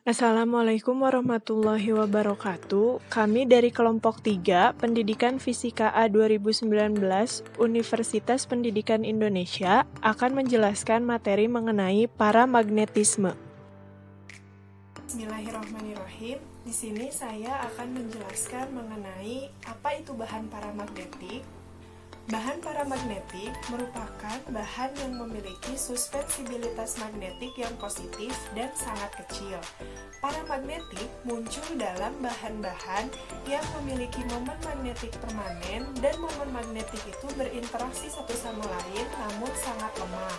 Assalamualaikum warahmatullahi wabarakatuh. Kami dari kelompok 3, Pendidikan Fisika A 2019, Universitas Pendidikan Indonesia, akan menjelaskan materi mengenai paramagnetisme. Bismillahirrahmanirrahim. Di sini saya akan menjelaskan mengenai apa itu bahan paramagnetik. Bahan paramagnetik merupakan bahan yang memiliki suspensibilitas magnetik yang positif dan sangat kecil. Paramagnetik muncul dalam bahan-bahan yang memiliki momen magnetik permanen dan momen magnetik itu berinteraksi satu sama lain namun sangat lemah.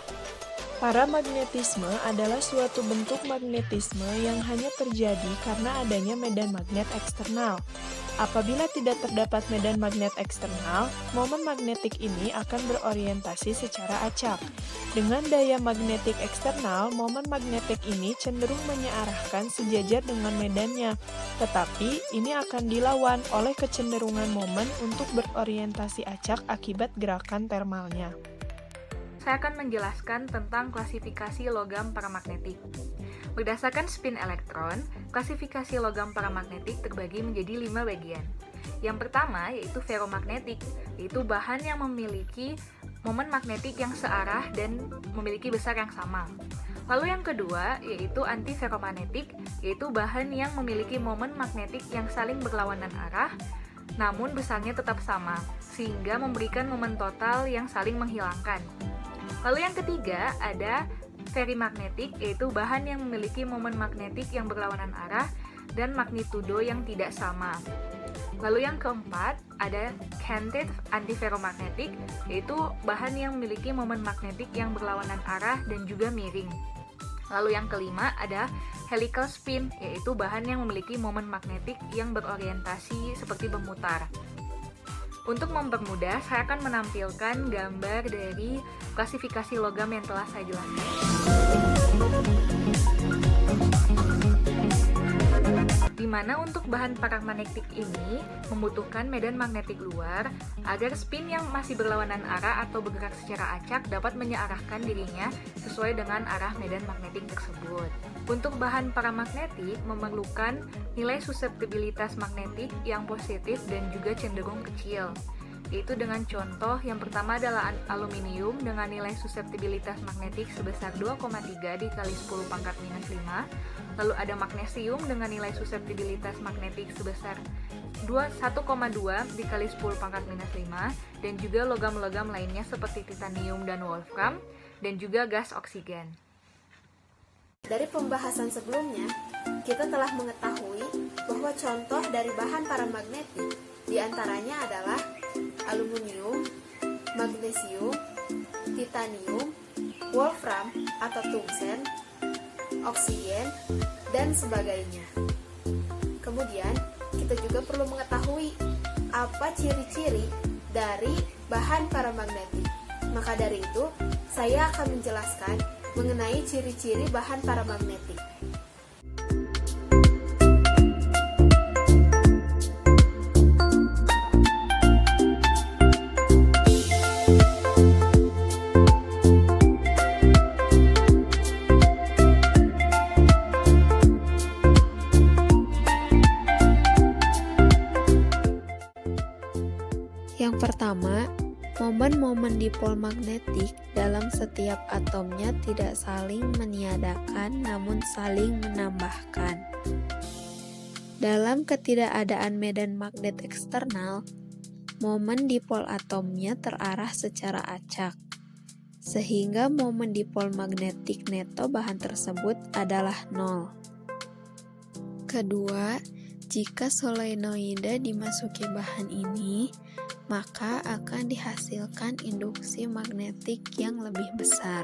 Paramagnetisme adalah suatu bentuk magnetisme yang hanya terjadi karena adanya medan magnet eksternal. Apabila tidak terdapat medan magnet eksternal, momen magnetik ini akan berorientasi secara acak. Dengan daya magnetik eksternal, momen magnetik ini cenderung menyearahkan sejajar dengan medannya, tetapi ini akan dilawan oleh kecenderungan momen untuk berorientasi acak akibat gerakan termalnya. Saya akan menjelaskan tentang klasifikasi logam paramagnetik. Berdasarkan spin elektron, klasifikasi logam paramagnetik terbagi menjadi 5 bagian. Yang pertama yaitu ferromagnetik, yaitu bahan yang memiliki momen magnetik yang searah dan memiliki besar yang sama. Lalu yang kedua yaitu antiferromagnetik, yaitu bahan yang memiliki momen magnetik yang saling berlawanan arah, namun besarnya tetap sama, sehingga memberikan momen total yang saling menghilangkan. Lalu yang ketiga ada ferimagnetik, yaitu bahan yang memiliki momen magnetik yang berlawanan arah dan magnitudo yang tidak sama. Lalu yang keempat ada canted antiferromagnetik, yaitu bahan yang memiliki momen magnetik yang berlawanan arah dan juga miring. Lalu yang kelima ada helical spin, yaitu bahan yang memiliki momen magnetik yang berorientasi seperti bermutar. Untuk mempermudah, saya akan menampilkan gambar dari klasifikasi logam yang telah saya jelaskan. Di mana untuk bahan paramagnetik ini membutuhkan medan magnetik luar agar spin yang masih berlawanan arah atau bergerak secara acak dapat menyearahkan dirinya sesuai dengan arah medan magnetik tersebut. Untuk bahan paramagnetik memerlukan nilai suseptibilitas magnetik yang positif dan juga cenderung kecil, yaitu dengan contoh yang pertama adalah aluminium dengan nilai suseptibilitas magnetik sebesar 2,3 dikali 10 pangkat minus 5, lalu ada magnesium dengan nilai suseptibilitas magnetik sebesar 1,2 dikali 10 pangkat minus 5, dan juga logam-logam lainnya seperti titanium dan wolfram, dan juga gas oksigen. Dari pembahasan sebelumnya, kita telah mengetahui bahwa contoh dari bahan paramagnetik diantaranya adalah aluminium, magnesium, titanium, wolfram atau tungsten, oksigen, dan sebagainya. Kemudian, kita juga perlu mengetahui apa ciri-ciri dari bahan paramagnetik. Maka dari itu, saya akan menjelaskan mengenai ciri-ciri bahan paramagnetik. Yang pertama, momen-momen dipol magnetik dalam setiap atomnya tidak saling meniadakan namun saling menambahkan. Dalam ketidakadaan medan magnet eksternal, momen dipol atomnya terarah secara acak, sehingga momen dipol magnetik neto bahan tersebut adalah 0. Kedua, jika solenoida dimasuki bahan ini, maka akan dihasilkan induksi magnetik yang lebih besar.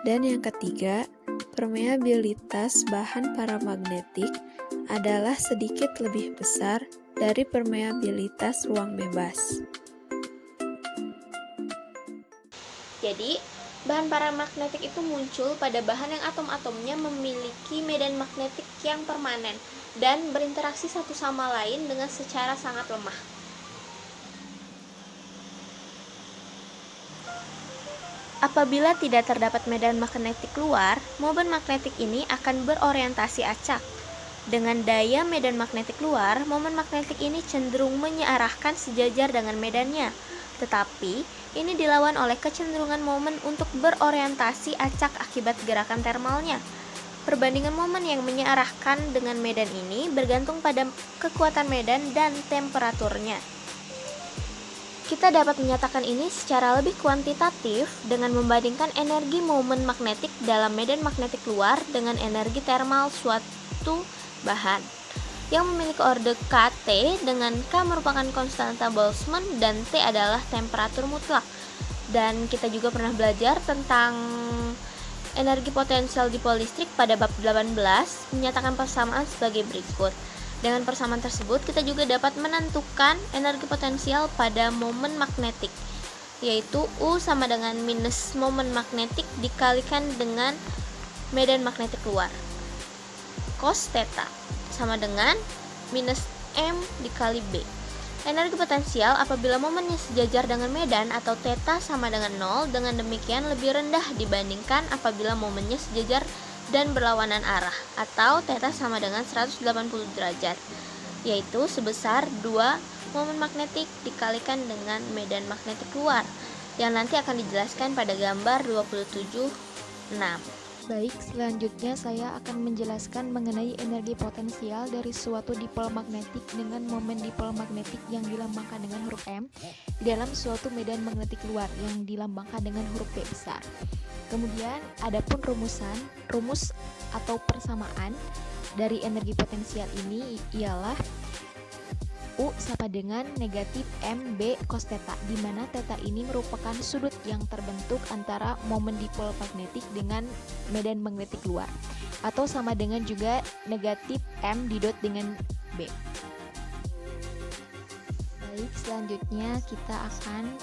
Dan yang ketiga, permeabilitas bahan paramagnetik adalah sedikit lebih besar dari permeabilitas ruang bebas. Jadi, bahan paramagnetik itu muncul pada bahan yang atom-atomnya memiliki medan magnetik yang permanen dan berinteraksi satu sama lain dengan secara sangat lemah. apabila tidak terdapat medan magnetik luar, momen magnetik ini akan berorientasi acak. Dengan daya medan magnetik luar, momen magnetik ini cenderung menyearahkan sejajar dengan medannya. Tetapi, ini dilawan oleh kecenderungan momen untuk berorientasi acak akibat gerakan termalnya. Perbandingan momen yang menyearahkan dengan medan ini bergantung pada kekuatan medan dan temperaturnya. Kita dapat menyatakan ini secara lebih kuantitatif dengan membandingkan energi momen magnetik dalam medan magnetik luar dengan energi termal suatu bahan yang memiliki orde KT, dengan K merupakan konstanta Boltzmann dan T adalah temperatur mutlak. Dan kita juga pernah belajar tentang energi potensial dipol listrik pada bab 18, menyatakan persamaan sebagai berikut. Dengan persamaan tersebut, kita juga dapat menentukan energi potensial pada momen magnetik, yaitu U sama dengan minus momen magnetik dikalikan dengan medan magnetik luar. Cos theta sama dengan minus M dikali B. Energi potensial apabila momennya sejajar dengan medan atau theta sama dengan 0, dengan demikian lebih rendah dibandingkan apabila momennya sejajar dan berlawanan arah, atau theta sama dengan 180 derajat, yaitu sebesar 2 momen magnetik dikalikan dengan medan magnetik luar, yang nanti akan dijelaskan pada gambar 27.6. Baik, selanjutnya saya akan menjelaskan mengenai energi potensial dari suatu dipol magnetik dengan momen dipol magnetik yang dilambangkan dengan huruf M di dalam suatu medan magnetik luar yang dilambangkan dengan huruf B besar. Kemudian, adapun rumus atau persamaan dari energi potensial ini ialah U sama dengan negatif MB cos theta, di mana theta ini merupakan sudut yang terbentuk antara momen dipol magnetik dengan medan magnetik luar, atau sama dengan juga negatif M didot dengan B. Baik, selanjutnya kita akan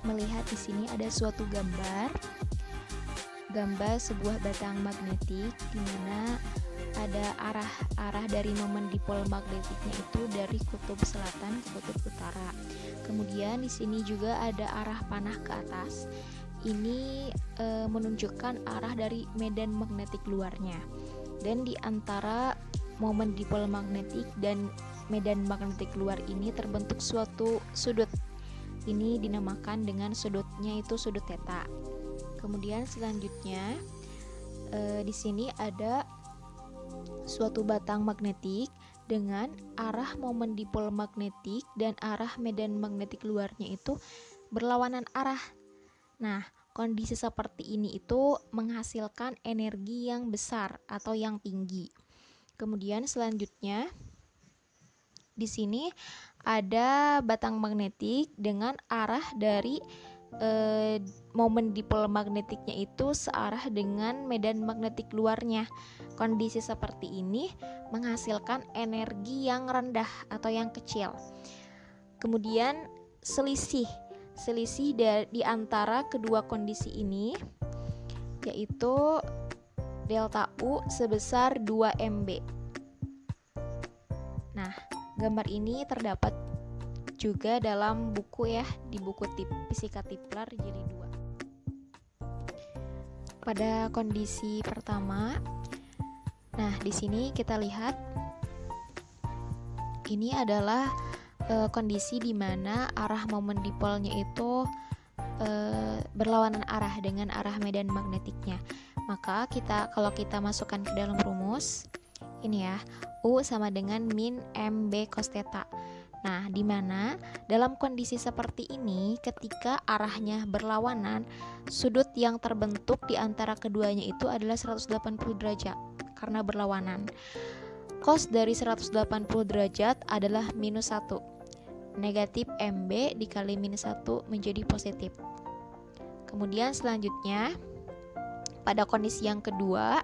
melihat di sini ada suatu gambar sebuah batang magnetik di mana ada arah dari momen dipol magnetiknya itu dari kutub selatan ke kutub utara. Kemudian di sini juga ada arah panah ke atas. Ini menunjukkan arah dari medan magnetik luarnya. Dan di antara momen dipol magnetik dan medan magnetik luar ini terbentuk suatu sudut. Ini dinamakan dengan sudutnya itu sudut theta. Kemudian selanjutnya di sini ada suatu batang magnetik dengan arah momen dipol magnetik dan arah medan magnetik luarnya itu berlawanan arah. Nah, kondisi seperti ini itu menghasilkan energi yang besar atau yang tinggi. Kemudian selanjutnya di sini ada batang magnetik dengan arah dari momen dipol magnetiknya itu searah dengan medan magnetik luarnya. Kondisi seperti ini menghasilkan energi yang rendah atau yang kecil. Kemudian selisih di antara kedua kondisi ini yaitu delta U sebesar 2 MB. Nah, gambar ini terdapat juga dalam buku ya, di buku Fisika Tipler jilid 2. Pada kondisi pertama, nah di sini kita lihat ini adalah kondisi di mana arah momen dipolnya itu berlawanan arah dengan arah medan magnetiknya. Maka kalau kita masukkan ke dalam rumus ini ya, U sama dengan min MB cos theta. Nah, di mana dalam kondisi seperti ini ketika arahnya berlawanan, sudut yang terbentuk di antara keduanya itu adalah 180 derajat karena berlawanan. Cos dari 180 derajat adalah minus 1. Negatif MB dikali minus 1 menjadi positif. Kemudian selanjutnya pada kondisi yang kedua,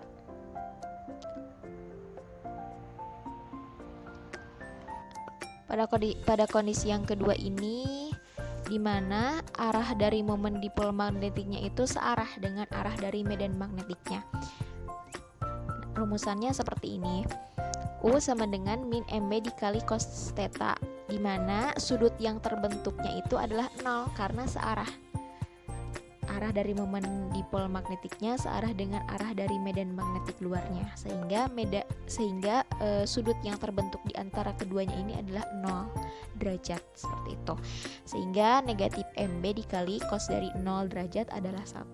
pada kondisi yang kedua ini di mana arah dari momen dipol magnetiknya itu searah dengan arah dari medan magnetiknya. Rumusannya seperti ini. U sama dengan min MB dikali cos theta, di mana sudut yang terbentuknya itu adalah 0 karena searah. arah dari momen dipol magnetiknya searah dengan arah dari medan magnetik luarnya, sehingga sudut yang terbentuk di antara keduanya ini adalah 0 derajat seperti itu. Sehingga negatif MB dikali cos dari 0 derajat adalah 1,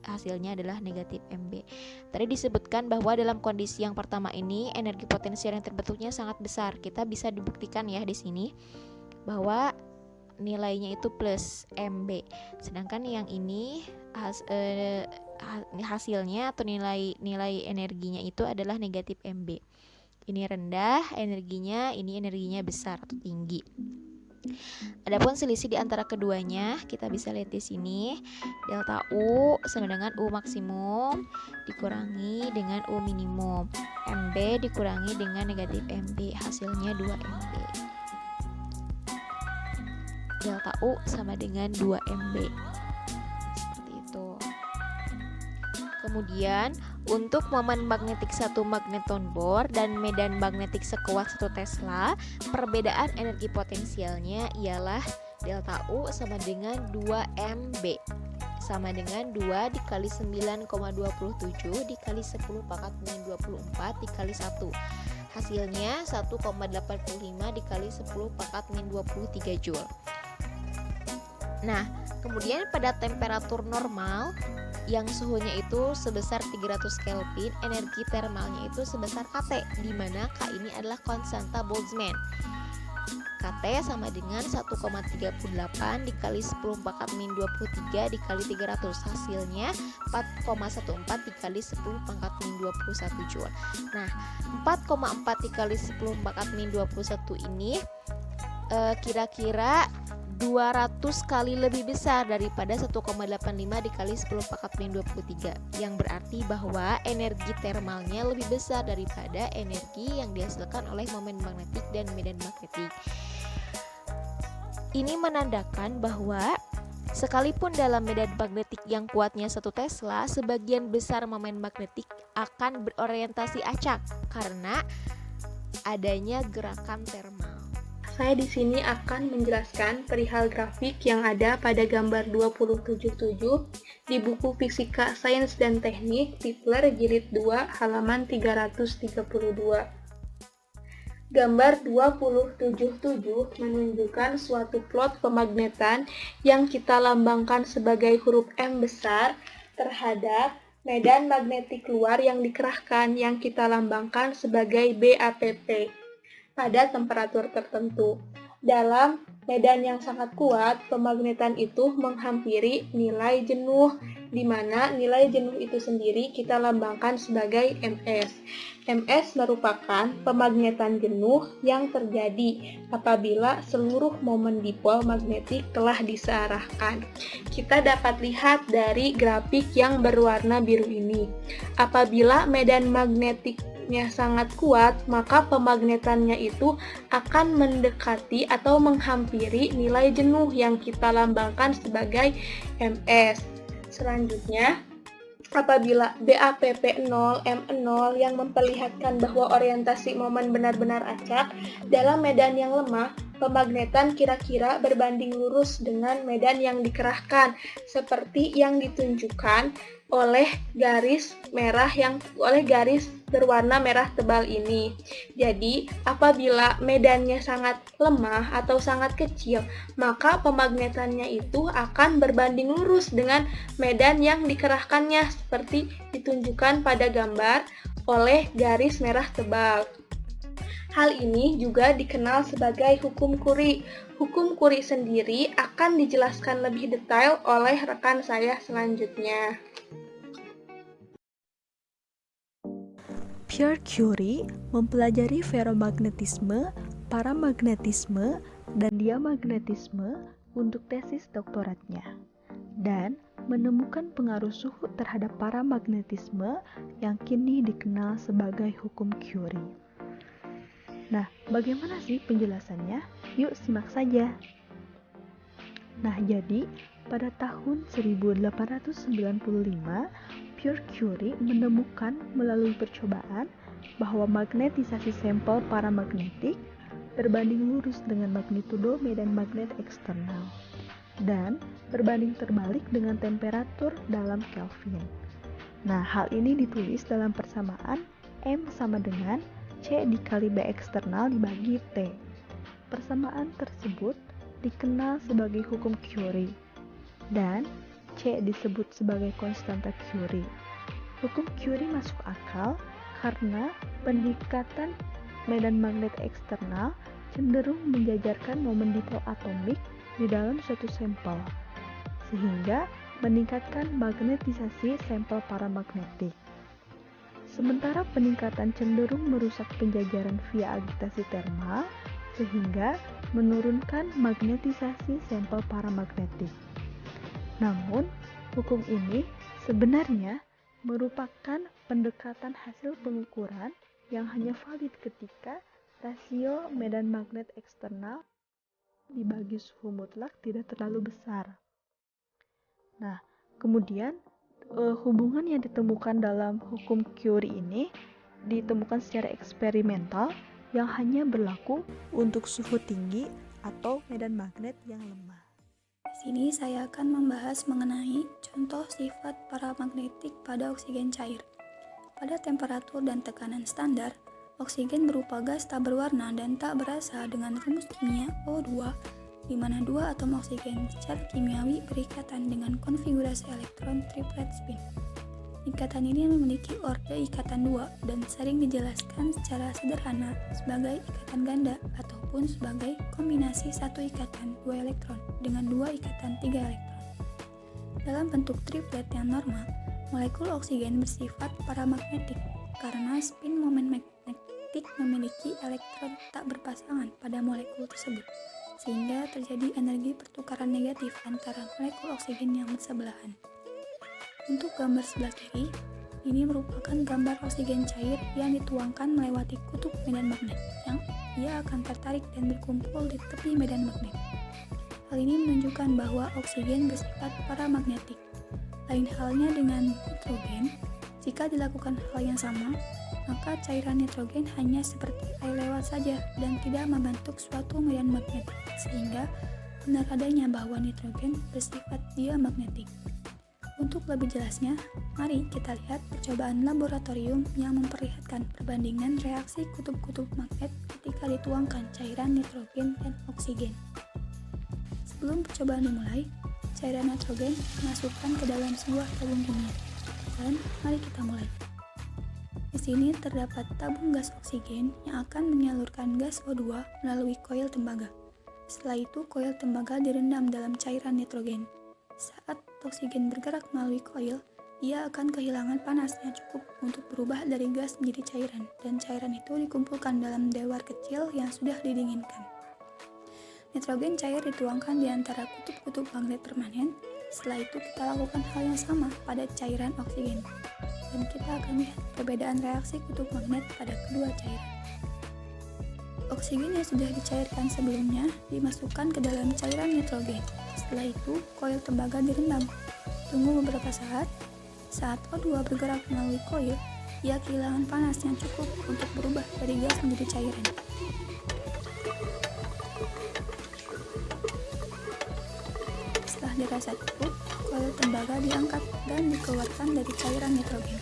hasilnya adalah negatif MB. Tadi disebutkan bahwa dalam kondisi yang pertama ini energi potensial yang terbentuknya sangat besar. Kita bisa dibuktikan ya di sini bahwa nilainya itu plus MB. Sedangkan yang ini hasilnya atau nilai energinya itu adalah negatif MB. Ini rendah energinya, ini energinya besar atau tinggi. Adapun selisih di antara keduanya kita bisa lihat di sini. Delta U sama dengan U maksimum dikurangi dengan U minimum. MB dikurangi dengan negatif MB, hasilnya 2 MB. Delta U sama dengan 2 MB. Seperti itu. Kemudian untuk momen magnetik 1 magneton bor dan medan magnetik sekuat 1 Tesla, perbedaan energi potensialnya ialah delta U sama dengan 2 MB, sama dengan 2 dikali 9,27 dikali 10 pangkat min 24 dikali 1. Hasilnya 1,85 dikali 10 pangkat min 23 Joule. Nah, kemudian pada temperatur normal yang suhunya itu sebesar 300 Kelvin, energi termalnya itu sebesar KT, di mana K ini adalah konstanta Boltzmann. KT sama dengan 1,38 dikali 10 pangkat min 23 dikali 300, hasilnya 4,14 dikali 10 pangkat min 21 Joule. Nah, 4,4 dikali 10 pangkat min 21 ini kira-kira 200 kali lebih besar daripada 1,85 dikali 10 pangkat min 23, yang berarti bahwa energi termalnya lebih besar daripada energi yang dihasilkan oleh momen magnetik dan medan magnetik. Ini menandakan bahwa sekalipun dalam medan magnetik yang kuatnya 1 Tesla, sebagian besar momen magnetik akan berorientasi acak karena adanya gerakan termal. Saya di sini akan menjelaskan perihal grafik yang ada pada gambar 277 di buku Fisika, Sains, dan Teknik Tipler Jilid 2 halaman 332. Gambar 277 menunjukkan suatu plot pemagnetan yang kita lambangkan sebagai huruf M besar terhadap medan magnetik luar yang dikerahkan yang kita lambangkan sebagai BAPP. Pada temperatur tertentu. Dalam medan yang sangat kuat, pemagnetan itu menghampiri nilai jenuh, di mana nilai jenuh itu sendiri kita lambangkan sebagai Ms. Ms merupakan pemagnetan jenuh yang terjadi apabila seluruh momen dipol magnetik telah disearahkan. Kita dapat lihat dari grafik yang berwarna biru ini. Apabila medan magnetiknya sangat kuat, maka pemagnetannya itu akan mendekati atau menghampiri nilai jenuh yang kita lambangkan sebagai Ms. Selanjutnya, apabila BAPP 0, M0 yang memperlihatkan bahwa orientasi momen benar-benar acak, dalam medan yang lemah, pemagnetan kira-kira berbanding lurus dengan medan yang dikerahkan, seperti yang ditunjukkan oleh garis berwarna merah tebal ini. Jadi, apabila medannya sangat lemah atau sangat kecil, maka pemagnetannya itu akan berbanding lurus dengan medan yang dikerahkannya, seperti ditunjukkan pada gambar oleh garis merah tebal. Hal ini juga dikenal sebagai hukum Curie. Hukum Curie sendiri akan dijelaskan lebih detail oleh rekan saya selanjutnya. Pierre Curie mempelajari feromagnetisme, paramagnetisme, dan diamagnetisme untuk tesis doktoratnya, dan menemukan pengaruh suhu terhadap paramagnetisme yang kini dikenal sebagai hukum Curie. Nah, bagaimana sih penjelasannya? Yuk simak saja. Nah, jadi pada tahun 1895, Pierre Curie menemukan melalui percobaan bahwa magnetisasi sampel paramagnetik berbanding lurus dengan magnitudo medan magnet eksternal. Dan berbanding terbalik dengan temperatur dalam Kelvin. Nah, hal ini ditulis dalam persamaan M sama dengan C dikali B eksternal dibagi T. Persamaan tersebut dikenal sebagai hukum Curie, dan C disebut sebagai konstanta Curie. Hukum Curie masuk akal karena pendekatan medan magnet eksternal cenderung menjajarkan momen dipol atomik di dalam suatu sampel, sehingga meningkatkan magnetisasi sampel paramagnetik. Sementara peningkatan cenderung merusak penjajaran via agitasi termal, sehingga menurunkan magnetisasi sampel paramagnetik. Namun, hukum ini sebenarnya merupakan pendekatan hasil pengukuran yang hanya valid ketika rasio medan magnet eksternal dibagi suhu mutlak tidak terlalu besar. Nah, kemudian hubungan yang ditemukan dalam hukum Curie ini ditemukan secara eksperimental yang hanya berlaku untuk suhu tinggi atau medan magnet yang lemah. Di sini saya akan membahas mengenai contoh sifat paramagnetik pada oksigen cair. Pada temperatur dan tekanan standar, oksigen berupa gas tak berwarna dan tak berasa dengan rumus kimia O2, di mana dua atom oksigen secara kimiawi berikatan dengan konfigurasi elektron triplet spin. Ikatan ini memiliki orde ikatan 2 dan sering dijelaskan secara sederhana sebagai ikatan ganda ataupun sebagai kombinasi satu ikatan 2 elektron dengan 2 ikatan 3 elektron. Dalam bentuk triplet yang normal, molekul oksigen bersifat paramagnetik karena spin momen magnetik memiliki elektron tak berpasangan pada molekul tersebut, sehingga terjadi energi pertukaran negatif antara molekul oksigen yang bersebelahan. Untuk gambar sebelah kiri, ini merupakan gambar oksigen cair yang dituangkan melewati kutub medan magnet, yang ia akan tertarik dan berkumpul di tepi medan magnet. Hal ini menunjukkan bahwa oksigen bersifat paramagnetik. Lain halnya dengan nitrogen, jika dilakukan hal yang sama, maka cairan nitrogen hanya seperti air lewat saja dan tidak membentuk suatu medan magnetik, sehingga benar adanya bahwa nitrogen bersifat diamagnetik. Untuk lebih jelasnya, mari kita lihat percobaan laboratorium yang memperlihatkan perbandingan reaksi kutub-kutub magnet ketika dituangkan cairan nitrogen dan oksigen. Sebelum percobaan dimulai, cairan nitrogen dimasukkan ke dalam sebuah tabung kimia. Dan mari kita mulai. Di sini terdapat tabung gas oksigen yang akan menyalurkan gas O2 melalui koil tembaga. Setelah itu, koil tembaga direndam dalam cairan nitrogen. Saat oksigen bergerak melalui koil, ia akan kehilangan panas yang cukup untuk berubah dari gas menjadi cairan, dan cairan itu dikumpulkan dalam dewar kecil yang sudah didinginkan. Nitrogen cair dituangkan di antara kutub-kutub magnet permanen. Setelah itu kita lakukan hal yang sama pada cairan oksigen, dan kita akan lihat perbedaan reaksi kutub magnet pada kedua cairan. Oksigen yang sudah dicairkan sebelumnya dimasukkan ke dalam cairan nitrogen. Setelah itu, koil tembaga direndam. Tunggu beberapa saat. Saat O2 bergerak melalui koil, ia kehilangan panas yang cukup untuk berubah dari gas menjadi cairan. Setelah dirasa cukup, koil tembaga diangkat dan dikeluarkan dari cairan nitrogen.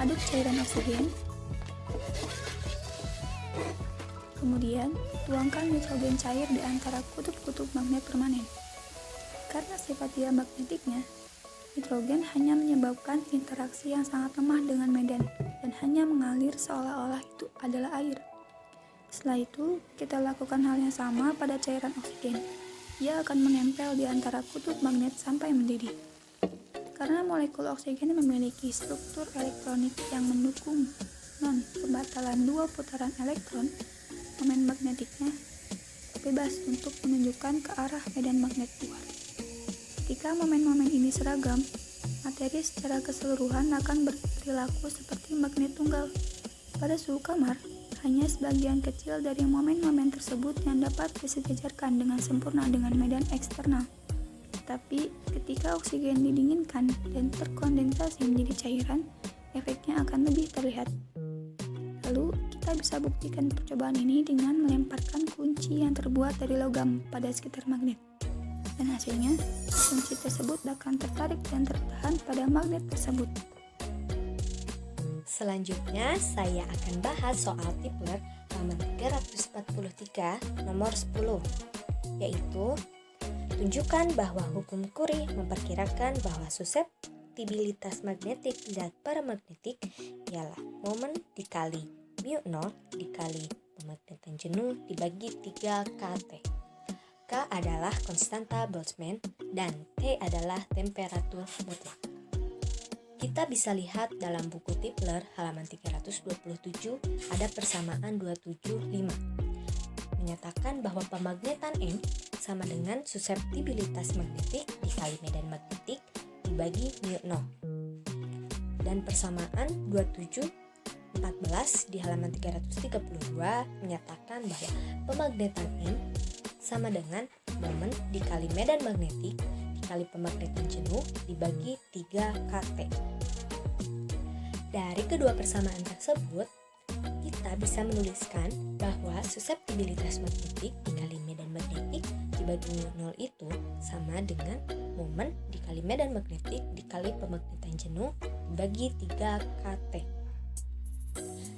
Aduk cairan oksigen, kemudian tuangkan nitrogen cair di antara kutub-kutub magnet permanen. Karena sifat diamagnetiknya, nitrogen hanya menyebabkan interaksi yang sangat lemah dengan medan dan hanya mengalir seolah-olah itu adalah air. Setelah itu, kita lakukan hal yang sama pada cairan oksigen. Ia akan menempel di antara kutub magnet sampai mendidih. Karena molekul oksigen memiliki struktur elektronik yang mendukung non-pembatalan dua putaran elektron, momen magnetiknya bebas untuk menunjukkan ke arah medan magnet luar. Ketika momen-momen ini seragam, materi secara keseluruhan akan berperilaku seperti magnet tunggal. Pada suhu kamar, hanya sebagian kecil dari momen-momen tersebut yang dapat disejajarkan dengan sempurna dengan medan eksternal. Tapi ketika oksigen didinginkan dan terkondensasi menjadi cairan, efeknya akan lebih terlihat. Lalu, kita bisa buktikan percobaan ini dengan melemparkan kunci yang terbuat dari logam pada sekitar magnet. Dan hasilnya, kunci tersebut akan tertarik dan tertahan pada magnet tersebut. Selanjutnya, saya akan bahas soal Tipler halaman 343 nomor 10, yaitu tunjukkan bahwa hukum Curie memperkirakan bahwa suseptibilitas magnetik zat paramagnetik ialah momen dikali mu0 dikali pemagnetan jenuh dibagi 3 kT. K adalah konstanta Boltzmann dan T adalah temperatur mutlak. Kita bisa lihat dalam buku Tipler halaman 327 ada persamaan 275 menyatakan bahwa pemagnetan M sama dengan suseptibilitas magnetik dikali medan magnetik dibagi mu0. Dan persamaan 2714 di halaman 332 menyatakan bahwa pemagnetan M sama dengan momen dikali medan magnetik dikali pemagnetan jenuh dibagi 3 kT. Dari kedua persamaan tersebut, kita bisa menuliskan bahwa suseptibilitas magnetik dikali medan magnetik dibagi mu0 itu sama dengan momen dikali medan magnetik dikali pemagnetan jenuh dibagi 3 kT.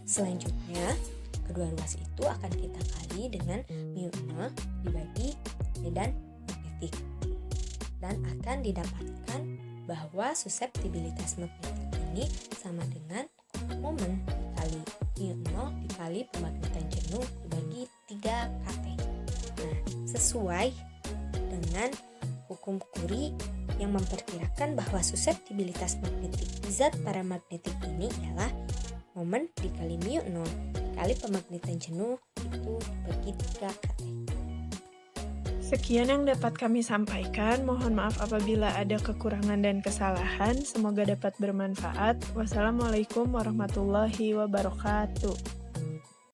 Selanjutnya, kedua ruas itu akan kita kali dengan mu0 dibagi medan magnetik dan akan didapatkan bahwa suseptibilitas magnetik ini sama dengan momen dikali mu0 dikali pemagnetan jenuh dibagi 3 kT. Nah, sesuai dengan hukum Curie yang memperkirakan bahwa suseptibilitas magnetik zat paramagnetik ini ialah momen dikali mu0 dikali pemagnetan jenuh itu dibagi 3 kT. Sekian yang dapat kami sampaikan. Mohon maaf apabila ada kekurangan dan kesalahan. Semoga dapat bermanfaat. Wassalamualaikum warahmatullahi wabarakatuh.